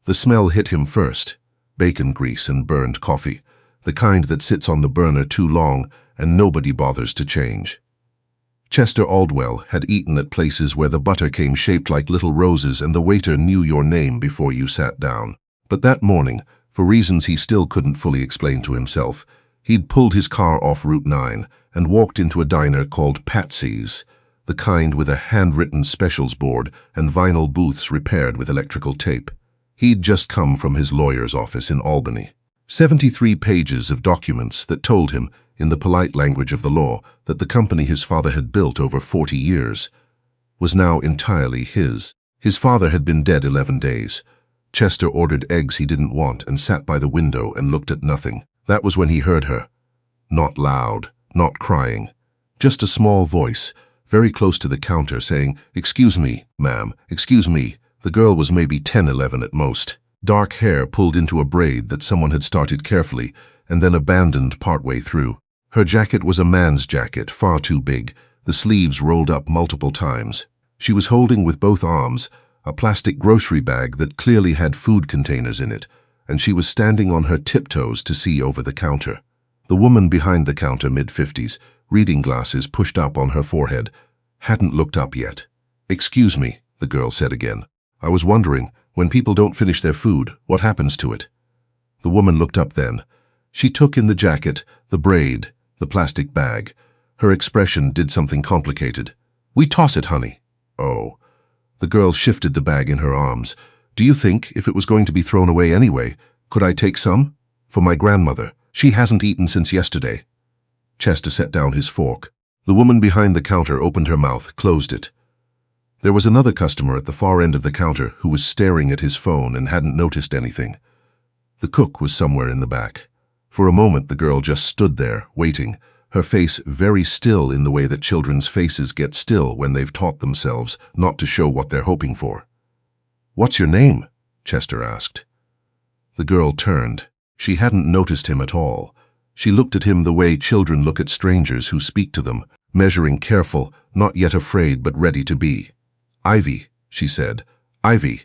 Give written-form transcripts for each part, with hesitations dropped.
The smell hit him first. Bacon grease and burned coffee. The kind that sits on the burner too long and nobody bothers to change. Chester Aldwell had eaten at places where the butter came shaped like little roses and the waiter knew your name before you sat down. But that morning, for reasons he still couldn't fully explain to himself, he'd pulled his car off Route 9 and walked into a diner called Patsy's, the kind with a handwritten specials board and vinyl booths repaired with electrical tape. He'd just come from his lawyer's office in Albany. 73 pages of documents that told him, in the polite language of the law, that the company his father had built over 40 years was now entirely his. His father had been dead 11 days. Chester ordered eggs he didn't want and sat by the window and looked at nothing. That was when he heard her. Not loud, not crying. Just a small voice, very close to the counter, saying, "Excuse me, ma'am, excuse me." The girl was maybe 10, 11 at most. Dark hair pulled into a braid that someone had started carefully and then abandoned partway through. Her jacket was a man's jacket, far too big, the sleeves rolled up multiple times. She was holding with both arms a plastic grocery bag that clearly had food containers in it, and she was standing on her tiptoes to see over the counter. The woman behind the counter, mid-50s, reading glasses pushed up on her forehead, hadn't looked up yet. "Excuse me," the girl said again. "I was wondering, when people don't finish their food, what happens to it?" The woman looked up then. She took in the jacket, the braid, the plastic bag. Her expression did something complicated. "We toss it, honey." "Oh." The girl shifted the bag in her arms. "Do you think, if it was going to be thrown away anyway, could I take some? For my grandmother. She hasn't eaten since yesterday." Chester set down his fork. The woman behind the counter opened her mouth, closed it. There was another customer at the far end of the counter who was staring at his phone and hadn't noticed anything. The cook was somewhere in the back. For a moment the girl just stood there, waiting, her face very still in the way that children's faces get still when they've taught themselves not to show what they're hoping for. "What's your name?" Chester asked. The girl turned. She hadn't noticed him at all. She looked at him the way children look at strangers who speak to them, measuring careful, not yet afraid but ready to be. "Ivy," she said. "Ivy."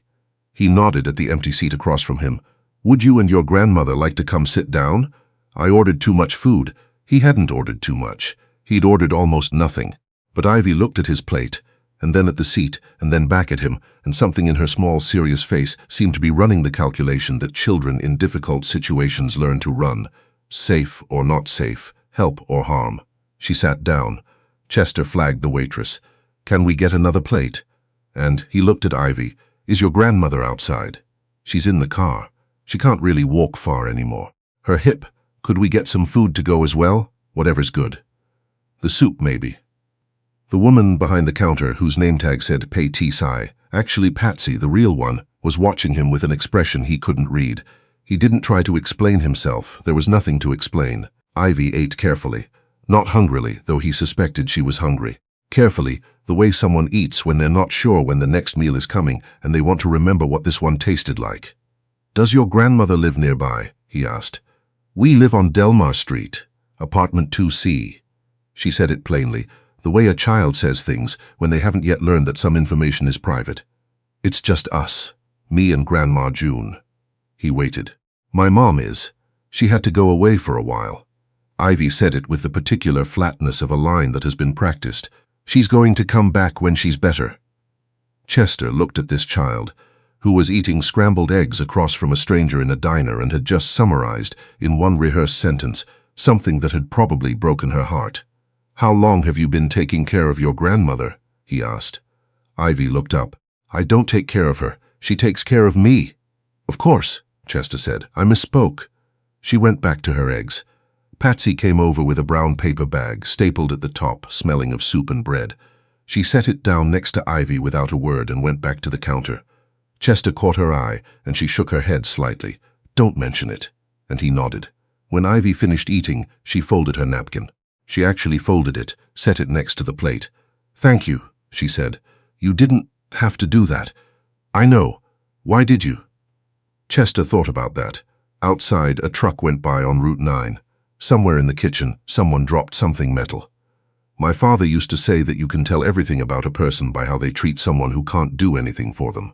He nodded at the empty seat across from him. "Would you and your grandmother like to come sit down? I ordered too much food." He hadn't ordered too much. He'd ordered almost nothing. But Ivy looked at his plate, and then at the seat, and then back at him, and something in her small, serious face seemed to be running the calculation that children in difficult situations learn to run. Safe or not safe, help or harm. She sat down. Chester flagged the waitress. "Can we get another plate?" And he looked at Ivy. "Is your grandmother outside?" "She's in the car. She can't really walk far anymore." "Her hip. Could we get some food to go as well? Whatever's good." "The soup, maybe." The woman behind the counter, whose name tag said Pei Tsai, actually Patsy, the real one, was watching him with an expression he couldn't read. He didn't try to explain himself. There was nothing to explain. Ivy ate carefully. Not hungrily, though he suspected she was hungry. Carefully, the way someone eats when they're not sure when the next meal is coming and they want to remember what this one tasted like. "Does your grandmother live nearby?" he asked. "We live on Delmar Street, apartment 2C. She said it plainly, the way a child says things when they haven't yet learned that some information is private. "It's just us, me and Grandma June." He waited. "My mom is. She had to go away for a while." Ivy said it with the particular flatness of a line that has been practiced. "She's going to come back when she's better." Chester looked at this child, who was eating scrambled eggs across from a stranger in a diner and had just summarized, in one rehearsed sentence, something that had probably broken her heart. "How long have you been taking care of your grandmother?" he asked. Ivy looked up. "I don't take care of her. She takes care of me." "Of course," Chester said. "I misspoke." She went back to her eggs. Patsy came over with a brown paper bag, stapled at the top, smelling of soup and bread. She set it down next to Ivy without a word and went back to the counter. Chester caught her eye, and she shook her head slightly. "Don't mention it." And he nodded. When Ivy finished eating, she folded her napkin. She actually folded it, set it next to the plate. "Thank you," she said. "You didn't have to do that." "I know. Why did you?" Chester thought about that. Outside, a truck went by on Route 9. Somewhere in the kitchen, someone dropped something metal. "My father used to say that you can tell everything about a person by how they treat someone who can't do anything for them."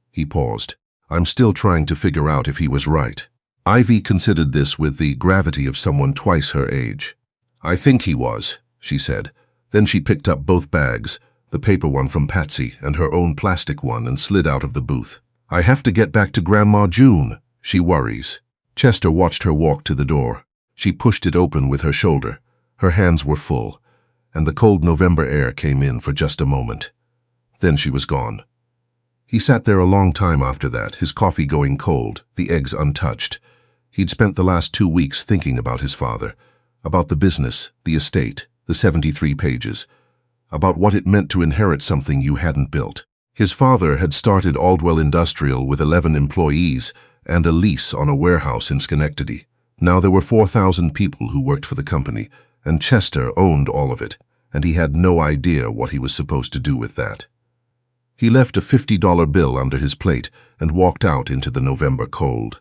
He paused. I'm still trying to figure out if he was right. Ivy considered this with the gravity of someone twice her age. I think he was, she said. Then she picked up both bags, the paper one from Patsy and her own plastic one, and slid out of the booth. I have to get back to Grandma June, she worries. Chester watched her walk to the door. She pushed it open with her shoulder. Her hands were full, and the cold November air came in for just a moment. Then she was gone. He sat there a long time after that, his coffee going cold, the eggs untouched. He'd spent the last 2 weeks thinking about his father, about the business, the estate, the 73 pages, about what it meant to inherit something you hadn't built. His father had started Aldwell Industrial with 11 employees and a lease on a warehouse in Schenectady. Now there were 4,000 people who worked for the company, and Chester owned all of it, and he had no idea what he was supposed to do with that. He left a $50 bill under his plate and walked out into the November cold.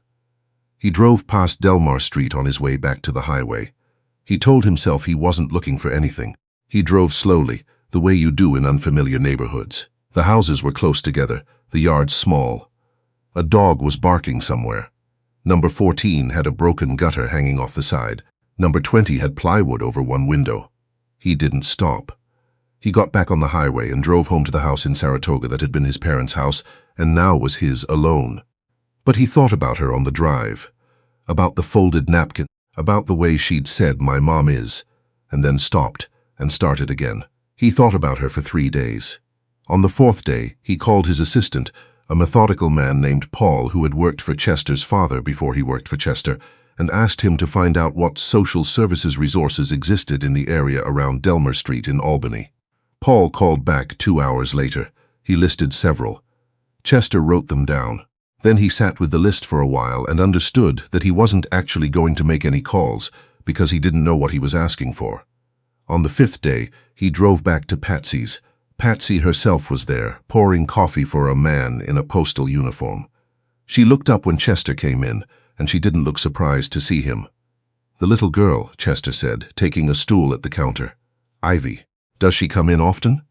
He drove past Delmar Street on his way back to the highway. He told himself he wasn't looking for anything. He drove slowly, the way you do in unfamiliar neighborhoods. The houses were close together, the yards small. A dog was barking somewhere. Number 14 had a broken gutter hanging off the side. Number 20 had plywood over one window. He didn't stop. He got back on the highway and drove home to the house in Saratoga that had been his parents' house and now was his alone. But he thought about her on the drive, about the folded napkin, about the way she'd said, "My mom is," and then stopped and started again. He thought about her for 3 days. On the 4th day, he called his assistant, a methodical man named Paul who had worked for Chester's father before he worked for Chester, and asked him to find out what social services resources existed in the area around Delmar Street in Albany. Paul called back 2 hours later. He listed several. Chester wrote them down. Then he sat with the list for a while and understood that he wasn't actually going to make any calls because he didn't know what he was asking for. On the 5th day, he drove back to Patsy's. Patsy herself was there, pouring coffee for a man in a postal uniform. She looked up when Chester came in, and she didn't look surprised to see him. "The little girl," Chester said, taking a stool at the counter. "Ivy. Does she come in often?"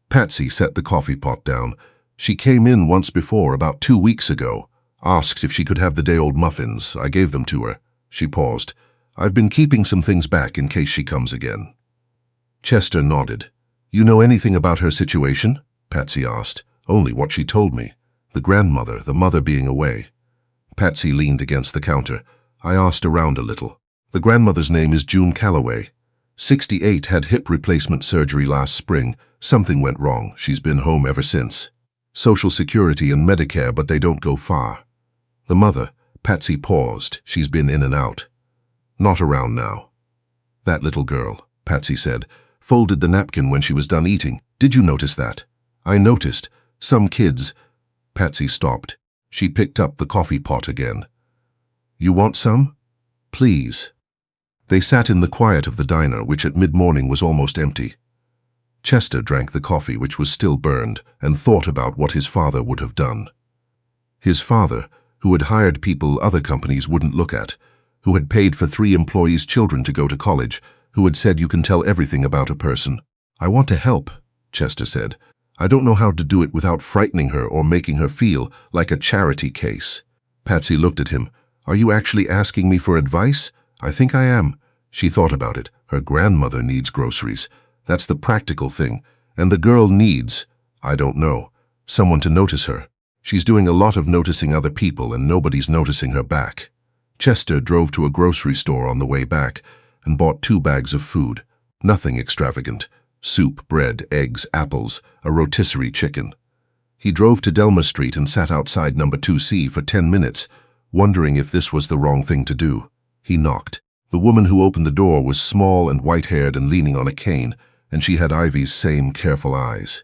Patsy set the coffee pot down. "She came in once before, about 2 weeks ago. Asked if she could have the day-old muffins. I gave them to her." She paused. "I've been keeping some things back in case she comes again." Chester nodded. "You know anything about her situation?" Patsy asked. "Only what she told me. The grandmother, the mother being away." Patsy leaned against the counter. "I asked around a little. The grandmother's name is June Calloway. 68, had hip replacement surgery last spring. Something went wrong. She's been home ever since. Social Security and Medicare, but they don't go far. The mother," Patsy paused. "She's been in and out. Not around now." "That little girl," Patsy said, "folded the napkin when she was done eating. Did you notice that?" "I noticed. Some kids—" Patsy stopped. She picked up the coffee pot again. "You want some?" "Please." They sat in the quiet of the diner, which at mid-morning was almost empty. Chester drank the coffee, which was still burned, and thought about what his father would have done. His father, who had hired people other companies wouldn't look at, who had paid for 3 employees' children to go to college, who had said you can tell everything about a person. "I want to help," Chester said. "I don't know how to do it without frightening her or making her feel like a charity case." Patsy looked at him. "Are you actually asking me for advice?" "I think I am." She thought about it. Her grandmother needs groceries. That's the practical thing. And the girl needs, I don't know, someone to notice her. She's doing a lot of noticing other people and nobody's noticing her back. Chester drove to a grocery store on the way back and bought 2 bags of food. Nothing extravagant. Soup, bread, eggs, apples, a rotisserie chicken. He drove to Delmar Street and sat outside number 2C for 10 minutes, wondering if this was the wrong thing to do. He knocked. The woman who opened the door was small and white-haired and leaning on a cane, and she had Ivy's same careful eyes.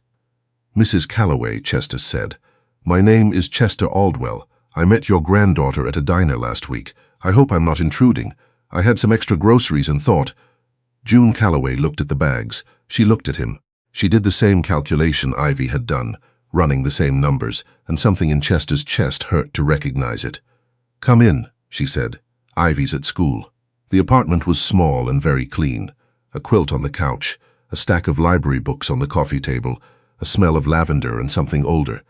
"Mrs. Calloway," Chester said. "My name is Chester Aldwell. I met your granddaughter at a diner last week. I hope I'm not intruding. I had some extra groceries and thought—" June Calloway looked at the bags. She looked at him. She did the same calculation Ivy had done, running the same numbers, and something in Chester's chest hurt to recognize it. "Come in," she said. "Ivy's at school." The apartment was small and very clean. A quilt on the couch, a stack of library books on the coffee table, a smell of lavender and something older.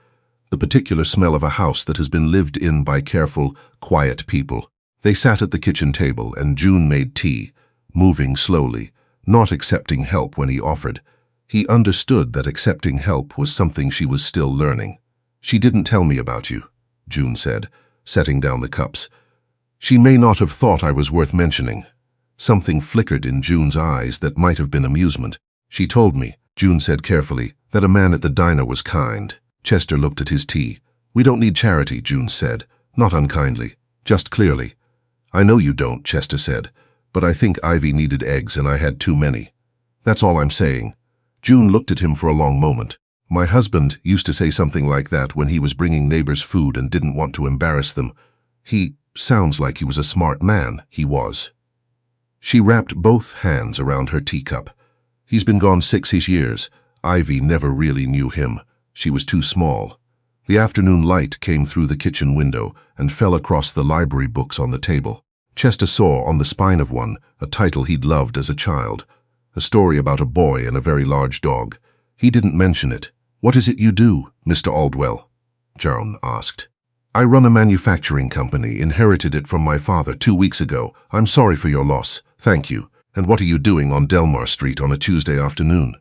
the particular smell of a house that has been lived in by careful, quiet people. They sat at the kitchen table and June made tea, moving slowly, not accepting help when he offered. He understood that accepting help was something she was still learning. "She didn't tell me about you," June said, setting down the cups. "She may not have thought I was worth mentioning." Something flickered in June's eyes that might have been amusement. "She told me," June said carefully, "that a man at the diner was kind." Chester looked at his tea. "We don't need charity," June said, not unkindly, just clearly. "I know you don't," Chester said, "but I think Ivy needed eggs and I had too many. That's all I'm saying." June looked at him for a long moment. "My husband used to say something like that when he was bringing neighbors food and didn't want to embarrass them. He sounds like he was a smart man. He was." She wrapped both hands around her teacup. "He's been gone 6 years. Ivy never really knew him. She was too small." The afternoon light came through the kitchen window and fell across the library books on the table. Chester saw on the spine of one a title he'd loved as a child, a story about a boy and a very large dog. He didn't mention it. "What is it you do, Mr. Aldwell?" June asked. "I run a manufacturing company, inherited it from my father 2 weeks ago. I'm sorry for your loss. Thank you. And what are you doing on Delmar Street on a Tuesday afternoon?"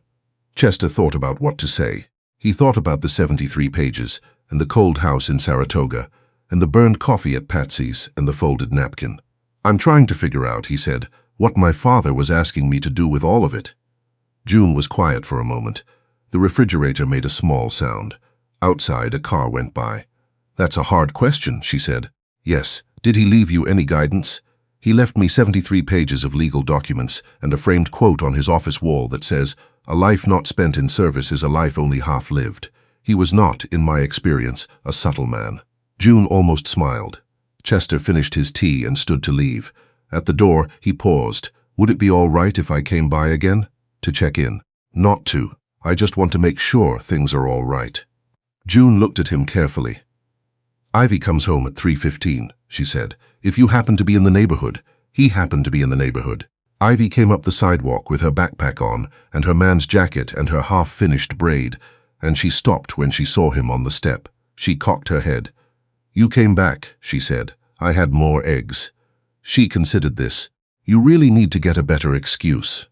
Chester thought about what to say. He thought about the 73 pages, and the cold house in Saratoga, and the burned coffee at Patsy's, and the folded napkin. "I'm trying to figure out," he said, "what my father was asking me to do with all of it." June was quiet for a moment. The refrigerator made a small sound. Outside, a car went by. "That's a hard question," she said. "Yes. Did he leave you any guidance?" "He left me 73 pages of legal documents and a framed quote on his office wall that says, 'A life not spent in service is a life only half lived.' He was not, in my experience, a subtle man." June almost smiled. Chester finished his tea and stood to leave. At the door, he paused. "Would it be all right if I came by again?" "To check in." "Not to. I just want to make sure things are all right." June looked at him carefully. "Ivy comes home at 3:15, she said. "If you happen to be in the neighborhood." He happened to be in the neighborhood. Ivy came up the sidewalk with her backpack on and her man's jacket and her half-finished braid, and she stopped when she saw him on the step. She cocked her head. "You came back," she said. "I had more eggs." She considered this. "You really need to get a better excuse."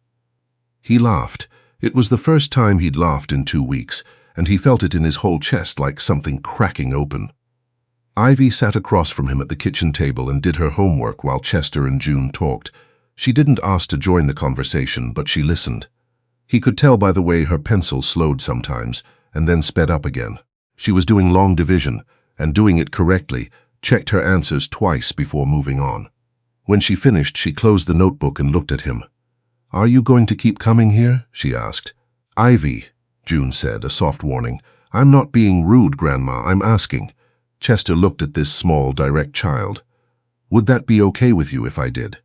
He laughed. It was the first time he'd laughed in 2 weeks, and he felt it in his whole chest like something cracking open. Ivy sat across from him at the kitchen table and did her homework while Chester and June talked. She didn't ask to join the conversation, but she listened. He could tell by the way her pencil slowed sometimes, and then sped up again. She was doing long division, and doing it correctly, checked her answers twice before moving on. When she finished, she closed the notebook and looked at him. "Are you going to keep coming here?" she asked. "Ivy," June said, a soft warning. "I'm not being rude, Grandma, I'm asking." Chester looked at this small, direct child. "Would that be okay with you if I did?"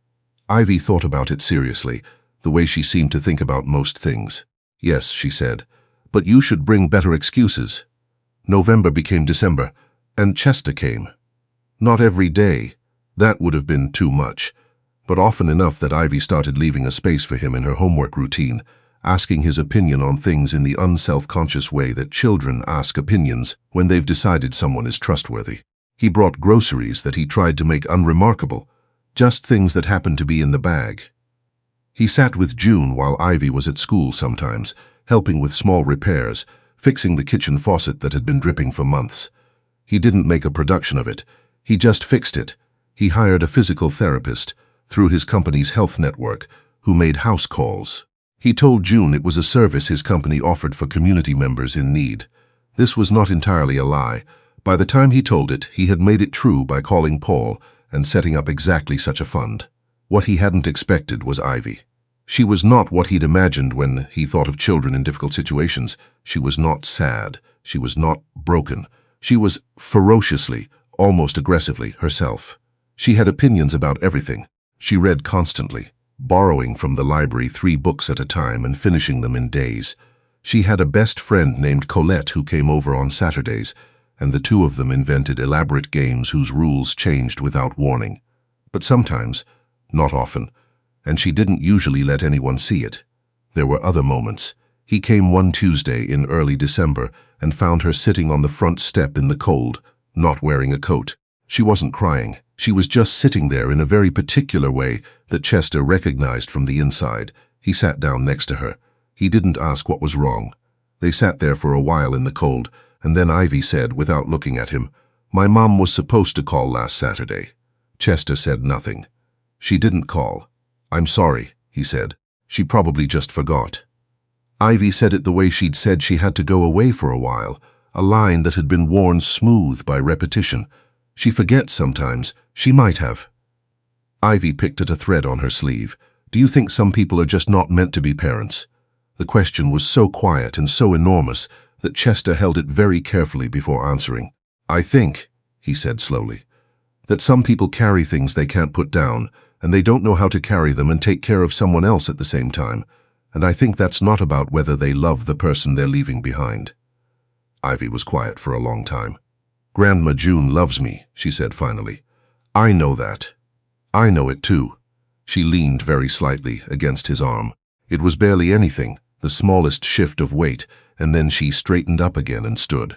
Ivy thought about it seriously, the way she seemed to think about most things. "Yes," she said, "but you should bring better excuses." November became December, and Chester came. Not every day. That would have been too much, but often enough that Ivy started leaving a space for him in her homework routine, asking his opinion on things in the unself-conscious way that children ask opinions when they've decided someone is trustworthy. He brought groceries that he tried to make unremarkable, just things that happened to be in the bag. He sat with June while Ivy was at school sometimes, helping with small repairs, fixing the kitchen faucet that had been dripping for months. He didn't make a production of it. He just fixed it. He hired a physical therapist through his company's health network who made house calls. He told June it was a service his company offered for community members in need. This was not entirely a lie. By the time he told it, he had made it true by calling Paul and setting up exactly such a fund. What he hadn't expected was Ivy. She was not what he'd imagined when he thought of children in difficult situations. She was not sad. She was not broken. She was ferociously, almost aggressively, herself. She had opinions about everything. She read constantly, borrowing from the library 3 books at a time and finishing them in days. She had a best friend named Colette who came over on Saturdays, and the two of them invented elaborate games whose rules changed without warning. But sometimes, not often, and she didn't usually let anyone see it. There were other moments. He came one Tuesday in early December and found her sitting on the front step in the cold, not wearing a coat. She wasn't crying. She was just sitting there in a very particular way that Chester recognized from the inside. He sat down next to her. He didn't ask what was wrong. They sat there for a while in the cold, and then Ivy said, without looking at him, "My mom was supposed to call last Saturday." Chester said nothing. "She didn't call." "I'm sorry," he said. "She probably just forgot." Ivy said it the way she'd said she had to go away for a while, a line that had been worn smooth by repetition. She forgets sometimes. She might have. Ivy picked at a thread on her sleeve. "Do you think some people are just not meant to be parents?" The question was so quiet and so enormous that Chester held it very carefully before answering. "I think," he said slowly, "that some people carry things they can't put down, and they don't know how to carry them and take care of someone else at the same time. And I think that's not about whether they love the person they're leaving behind." Ivy was quiet for a long time. "Grandma June loves me," she said finally. "I know that. I know it too." She leaned very slightly against his arm. It was barely anything, the smallest shift of weight, and then she straightened up again and stood.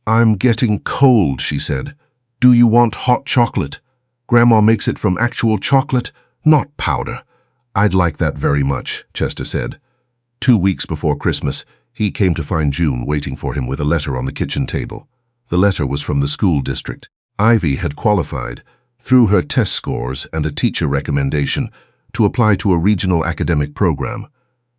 "I'm getting cold," she said. "Do you want hot chocolate? Grandma makes it from actual chocolate, not powder." "I'd like that very much," Chester said. 2 weeks before Christmas, he came to find June waiting for him with a letter on the kitchen table. The letter was from the school district. Ivy had qualified, through her test scores and a teacher recommendation, to apply to a regional academic program,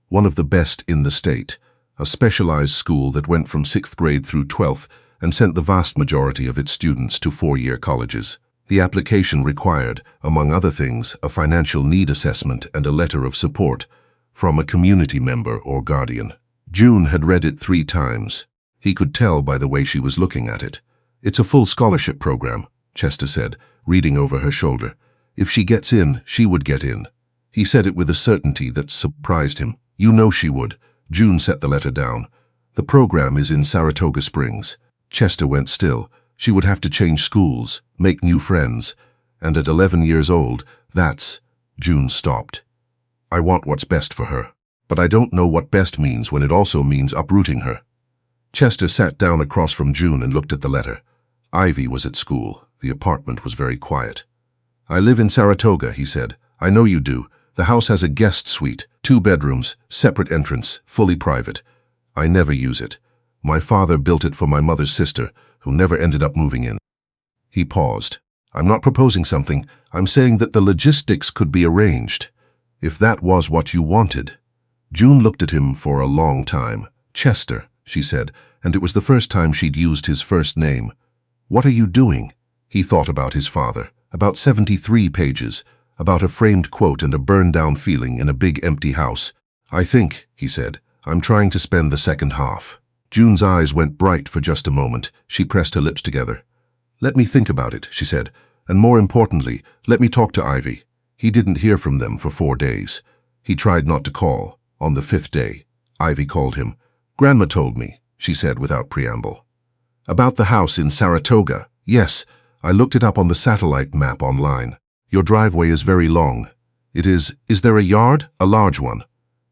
one of the best in the state, a specialized school that went from 6th grade through 12th and sent the vast majority of its students to 4-year colleges. The application required, among other things, a financial need assessment and a letter of support from a community member or guardian. June had read it 3 times. He could tell by the way she was looking at it. "It's a full scholarship program," Chester said, reading over her shoulder. "If she gets in, she would get in." He said it with a certainty that surprised him. "You know she would." June set the letter down. "The program is in Saratoga Springs." Chester went still. She would have to change schools, make new friends. And at 11 years old, that's... June stopped. "I want what's best for her. But I don't know what best means when it also means uprooting her." Chester sat down across from June and looked at the letter. Ivy was at school. The apartment was very quiet. "I live in Saratoga," he said. "I know you do. The house has a guest suite, 2 bedrooms, separate entrance, fully private. I never use it. My father built it for my mother's sister, who never ended up moving in." He paused. "I'm not proposing something. I'm saying that the logistics could be arranged. If that was what you wanted." June looked at him for a long time. "Chester," she said, and it was the first time she'd used his first name. "What are you doing?" He thought about his father, about 73 pages, about a framed quote and a burned-down feeling in a big empty house. "I think," he said, "I'm trying to spend the second half." June's eyes went bright for just a moment. She pressed her lips together. "Let me think about it," she said, "and more importantly, let me talk to Ivy." He didn't hear from them for 4 days. He tried not to call. On the 5th day, Ivy called him. "Grandma told me," she said without preamble. "About the house in Saratoga." "Yes, I looked it up on the satellite map online. Your driveway is very long." "It is. Is there a yard?" "A large one.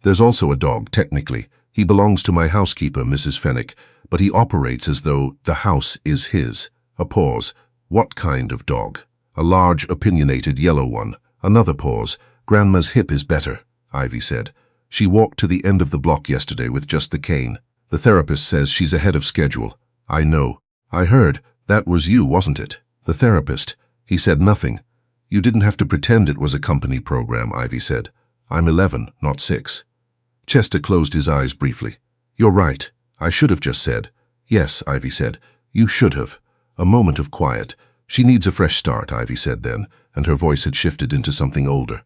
There's also a dog, technically. He belongs to my housekeeper, Mrs. Fennick, but he operates as though the house is his." A pause. "What kind of dog?" "A large, opinionated yellow one." Another pause. "Grandma's hip is better," Ivy said. "She walked to the end of the block yesterday with just the cane. The therapist says she's ahead of schedule." "I know. I heard. That was you, wasn't it?" "The therapist." He said nothing. "You didn't have to pretend it was a company program," Ivy said. "I'm 11, not 6. Chester closed his eyes briefly. "You're right. I should have just said." "Yes," Ivy said. "You should have." A moment of quiet. "She needs a fresh start," Ivy said then, and her voice had shifted into something older.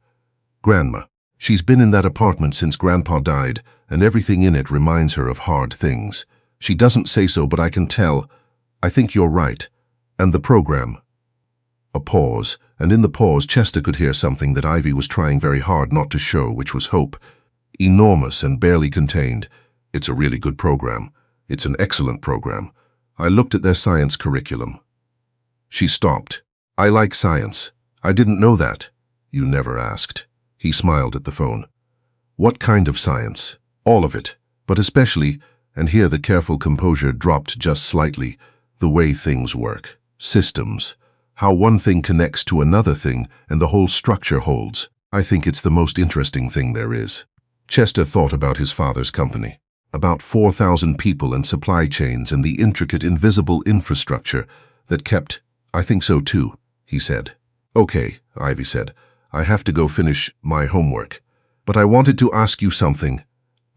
"Grandma. She's been in that apartment since Grandpa died, and everything in it reminds her of hard things. She doesn't say so, but I can tell. I think you're right. And the program." A pause, and in the pause Chester could hear something that Ivy was trying very hard not to show, which was hope. Enormous and barely contained. "It's a really good program. It's an excellent program. I looked at their science curriculum." She stopped. "I like science. I didn't know that." "You never asked." He smiled at the phone. "What kind of science?" "All of it. But especially, and here the careful composure dropped just slightly, the way things work. Systems. How one thing connects to another thing and the whole structure holds. I think it's the most interesting thing there is. Chester thought about his father's company. About 4,000 people and supply chains and the intricate invisible infrastructure that kept... I think so too, he said. Okay, Ivy said. I have to go finish my homework. But I wanted to ask you something.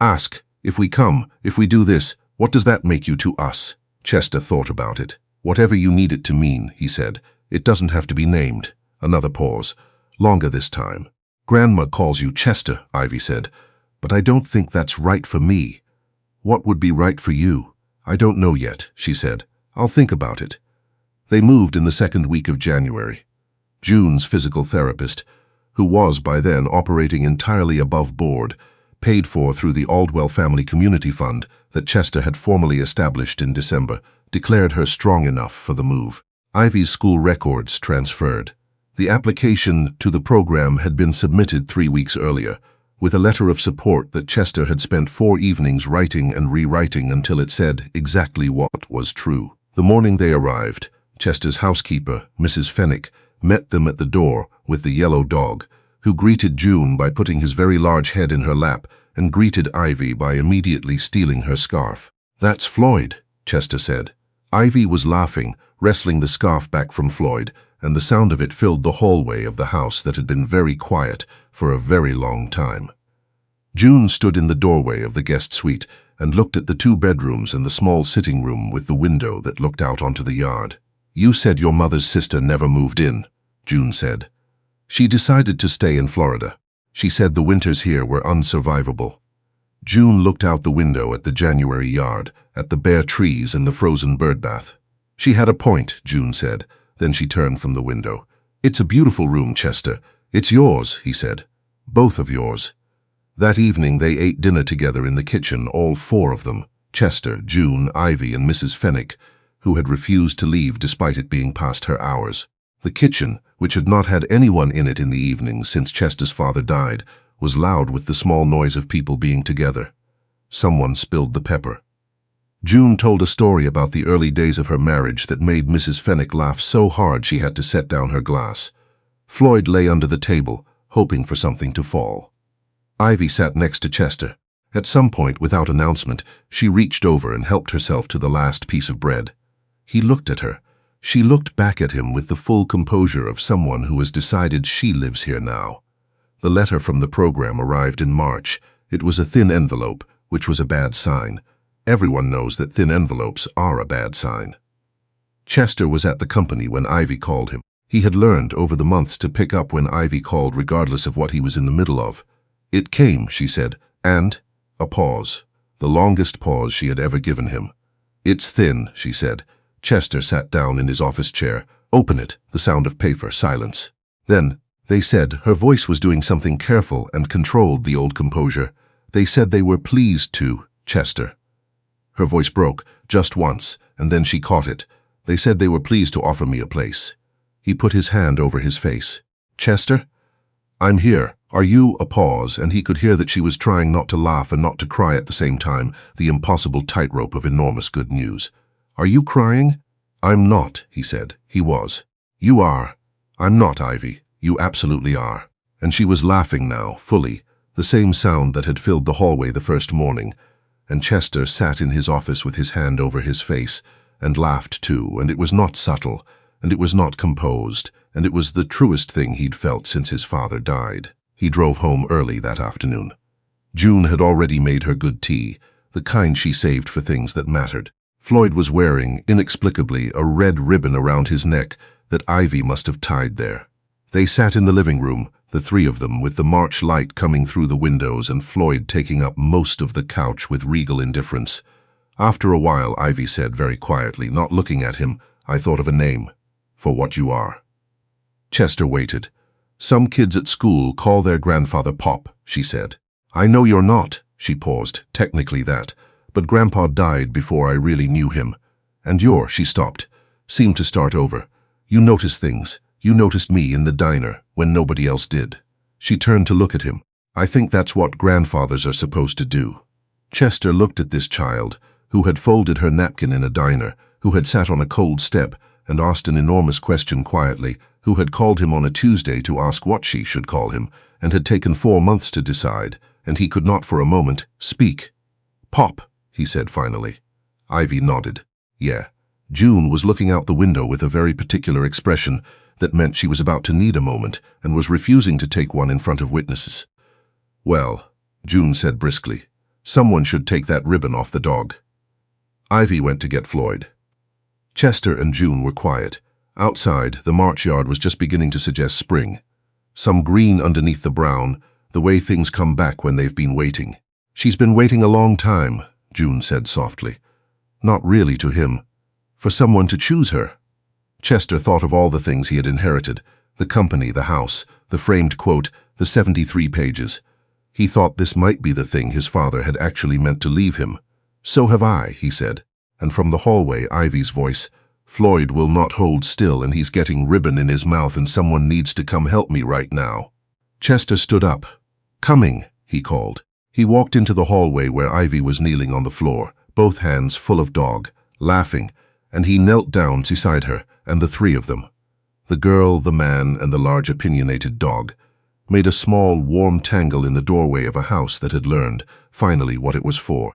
Ask, if we come, if we do this, what does that make you to us? Chester thought about it. Whatever you need it to mean, he said. It doesn't have to be named. Another pause. Longer this time. Grandma calls you Chester, Ivy said. But I don't think that's right for me. What would be right for you? I don't know yet, she said. I'll think about it. They moved in the second week of January. June's physical therapist, who was by then operating entirely above board, paid for through the Aldwell Family Community Fund that Chester had formally established in December, declared her strong enough for the move. Ivy's school records transferred. The application to the program had been submitted 3 weeks earlier, with a letter of support that Chester had spent 4 evenings writing and rewriting until it said exactly what was true. The morning they arrived, Chester's housekeeper, Mrs. Fenwick, met them at the door with the yellow dog, who greeted June by putting his very large head in her lap and greeted Ivy by immediately stealing her scarf. "That's Floyd," Chester said. Ivy was laughing, wrestling the scarf back from Floyd, and the sound of it filled the hallway of the house that had been very quiet for a very long time. June stood in the doorway of the guest suite and looked at the 2 bedrooms and the small sitting room with the window that looked out onto the yard. "You said your mother's sister never moved in," June said. "She decided to stay in Florida. She said the winters here were unsurvivable." June looked out the window at the January yard, at the bare trees and the frozen birdbath. "She had a point," June said. Then she turned from the window. "It's a beautiful room, Chester. It's yours," he said. "Both of yours." That evening they ate dinner together in the kitchen, all 4 of them, Chester, June, Ivy, and Mrs. Fenwick, who had refused to leave despite it being past her hours. The kitchen, which had not had anyone in it in the evening since Chester's father died, was loud with the small noise of people being together. Someone spilled the pepper. June told a story about the early days of her marriage that made Mrs. Fenwick laugh so hard she had to set down her glass. Floyd lay under the table, hoping for something to fall. Ivy sat next to Chester. At some point, without announcement, she reached over and helped herself to the last piece of bread. He looked at her. She looked back at him with the full composure of someone who has decided she lives here now. The letter from the program arrived in March. It was a thin envelope, which was a bad sign. Everyone knows that thin envelopes are a bad sign. Chester was at the company when Ivy called him. He had learned over the months to pick up when Ivy called regardless of what he was in the middle of. "It came," she said, and a pause, the longest pause she had ever given him. "It's thin," she said. Chester sat down in his office chair. "Open it," the sound of paper, silence. Then, they said, her voice was doing something careful and controlled the old composure. They said they were pleased to, Chester. Her voice broke, just once, and then she caught it. They said they were pleased to offer me a place. He put his hand over his face. "Chester? I'm here. Are you?" A pause, and he could hear that she was trying not to laugh and not to cry at the same time, the impossible tightrope of enormous good news. "Are you crying?" "I'm not," he said. He was. "You are." "I'm not, Ivy. You absolutely are." And she was laughing now, fully, the same sound that had filled the hallway the first morning. And Chester sat in his office with his hand over his face, and laughed too, and it was not subtle, and it was not composed, and it was the truest thing he'd felt since his father died. He drove home early that afternoon. June had already made her good tea, the kind she saved for things that mattered. Floyd was wearing, inexplicably, a red ribbon around his neck that Ivy must have tied there. They sat in the living room, the 3 of them, with the March light coming through the windows and Floyd taking up most of the couch with regal indifference. After a while, Ivy said very quietly, not looking at him, "I thought of a name. For what you are." Chester waited. "Some kids at school call their grandfather Pop," she said. "I know you're not," she paused, "technically that, but Grandpa died before I really knew him. And she stopped, seemed to start over. "You notice things. You noticed me in the diner when nobody else did." She turned to look at him. "I think that's what grandfathers are supposed to do." Chester looked at this child, who had folded her napkin in a diner, who had sat on a cold step and asked an enormous question quietly, who had called him on a Tuesday to ask what she should call him, and had taken 4 months to decide, and he could not for a moment speak. "Pop," he said finally. Ivy nodded. Yeah. June was looking out the window with a very particular expression that meant she was about to need a moment and was refusing to take one in front of witnesses. "Well," June said briskly, "someone should take that ribbon off the dog." Ivy went to get Floyd. Chester and June were quiet. Outside, the March yard was just beginning to suggest spring. Some green underneath the brown, the way things come back when they've been waiting. "She's been waiting a long time," June said softly. Not really to him. For someone to choose her. Chester thought of all the things he had inherited, the company, the house, the framed quote, the 73 pages. He thought this might be the thing his father had actually meant to leave him. "So have I," he said. And from the hallway, Ivy's voice, "Floyd will not hold still and he's getting ribbon in his mouth and someone needs to come help me right now." Chester stood up. "Coming," he called. He walked into the hallway where Ivy was kneeling on the floor, both hands full of dog, laughing, and he knelt down beside her, and the three of them, the girl, the man, and the large opinionated dog, made a small, warm tangle in the doorway of a house that had learned, finally, what it was for.